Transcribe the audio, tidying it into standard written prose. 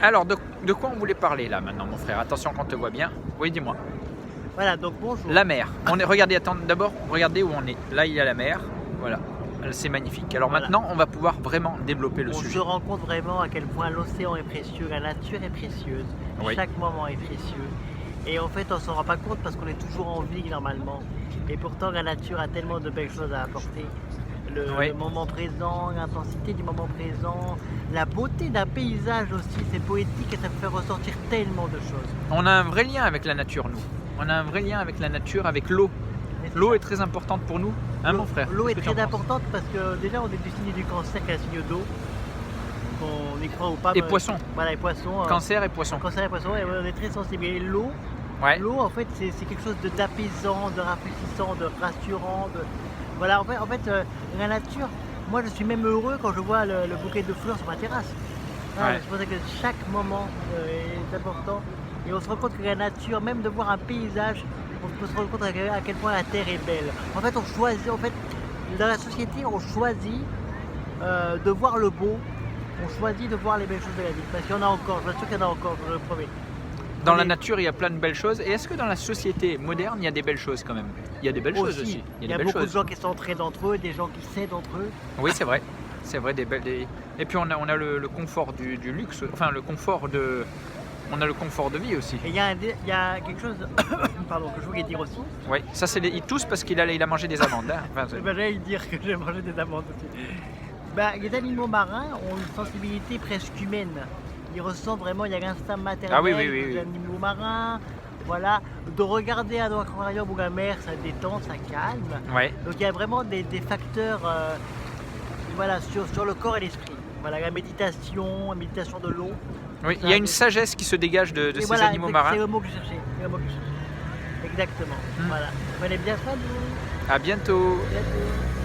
Alors, de quoi on voulait parler là maintenant, mon frère? Attention qu'on te voit bien. Oui, dis-moi. Voilà, donc bonjour. La mer. Regardez, attends, d'abord, regardez où on est. Là, il y a la mer. Voilà. C'est magnifique. Alors Voilà. maintenant, on va pouvoir vraiment développer le On sujet. se rend compte vraiment à quel point l'océan est précieux, la nature est précieuse, Oui. chaque moment est précieux. Et en fait, on s'en rend pas compte parce qu'on est toujours en vie normalement. Et pourtant, la nature a tellement de belles choses à apporter. Oui. Le moment présent, l'intensité du moment présent, la beauté d'un paysage aussi, c'est poétique et ça me fait ressortir tellement de choses. On a un vrai lien avec la nature, nous. On a un vrai lien avec la nature, avec l'eau. Et c'est L'eau ça. est très importante pour nous, hein, mon frère? L'eau est Qu'est-ce que tu très en penses? importante parce que déjà, on est du signe du cancer qui est un signe d'eau. Qu'on y croit ou pas. Et poissons. Voilà, les poissons. Cancer et poisson. Cancer et poissons, et on est très sensible. Et l'eau, Ouais. l'eau en fait, c'est quelque chose d'apaisant, de rafraîchissant, de rassurant. Voilà, en fait, la nature, moi je suis même heureux quand je vois le bouquet de fleurs sur ma terrasse. Voilà, Ouais. c'est pour ça que chaque moment est important. Et on se rend compte que la nature, même de voir un paysage, on peut se rendre compte à quel point la terre est belle. En fait, on choisit, dans la société, on choisit de voir le beau. On choisit de voir les belles choses de la vie. Parce qu'il y en a encore, je suis sûr qu'il y en a encore, je le promets. Dans la nature, il y a plein de belles choses. Et est-ce que dans la société moderne, il y a des belles choses quand même? Il y a des belles choses aussi. Il y des a belles beaucoup de choses. gens qui s'entraident entre eux, des gens qui s'aident entre eux. Oui, c'est vrai. C'est vrai, des belles. Et puis on a le confort du luxe, enfin le confort de. On a le confort de vie aussi. Et il y a quelque chose pardon, que je voulais dire aussi. Oui, ça c'est il tousse parce qu'il a mangé des amandes. Hein. Enfin, J'allais dire que j'ai mangé des amandes aussi. Les animaux marins ont une sensibilité presque humaine. Ils ressentent vraiment, il y a l'instinct maternel Ah oui, des oui. animaux marins. Voilà, de regarder un aquarium ou la mer, ça détend, ça calme. Ouais. Donc il y a vraiment des facteurs voilà, sur le corps et l'esprit. Voilà, la méditation de l'eau. Oui, il y a une sagesse qui se dégage de ces voilà, animaux marins. C'est le mot que je cherchais. Exactement. Voilà. Prenez bien soin de vous. À bientôt. Bientôt.